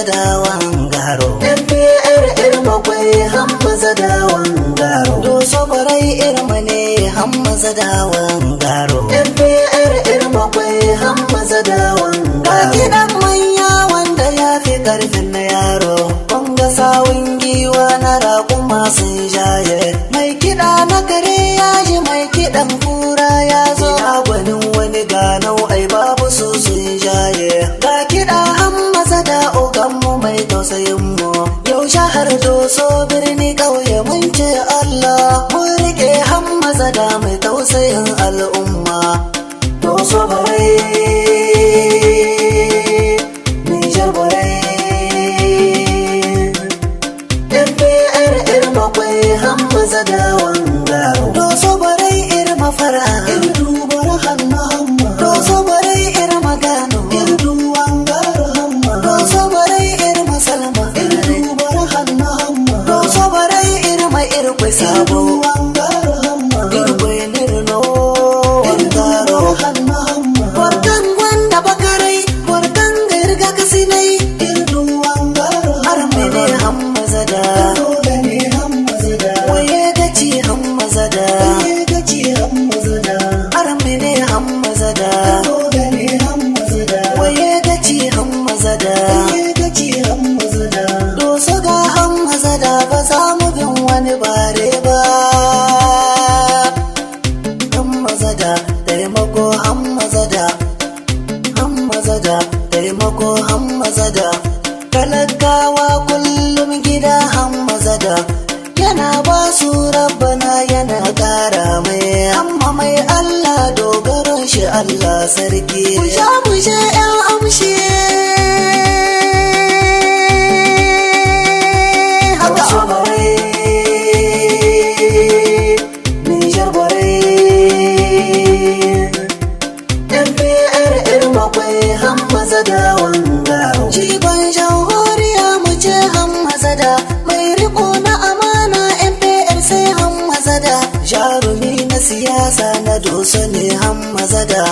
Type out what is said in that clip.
hammaza da wangaro NPR irma kwai hammaza da wangaro doso barai irma ne hammaza da wangaro NPR irma kwai hammaza da wangaro gidan manya wanda ya fi karfin na yaro wanga sawun giwa na raƙuma sun jaye mai kiɗa na kare ya ji mai kiɗan kura ya zo ina gwanin wani ganau ai babu su sun jaye ga kiɗa hammaza da oganmu mai tausayin mu yau shahar doso birni ƙauye mun ce Allah mun riƙe hammaza da mai tausayin al'umma doso barai Nijar barai NPR irma kwai hammaza da wangaro doso barai irma fara irdu bara hanna hamma doso barai irma gano irdu wangaro hamma doso barai irma salma irdu bara hanna hamma doso barai irma irkwai sabo wangaro hamma irkwai nirno wangaro hanna hamma wartan gwanda bakarai wartan girga kasinai irdu wangaro armene hammaza da waye gaci hammaza da armene hammaza da waye gaci hammaza da doso ga hammaza da ba za mu bin wani bare ba hammaza da taimako hammaza da taimako hammaza da talakawa kullum gida hammaza da yana ba su rabbana yana ƙara mai amma mai Allah dogaron shi Allah sarki mu sha ƴan amshi haka barai Nijar barai NPR irma kwai hammaza da wangaro jigon jamhuriya mu ce hammaza da mai riko na amana NPR sai hammaza da jarumi na siyasa na doso ne hammaza da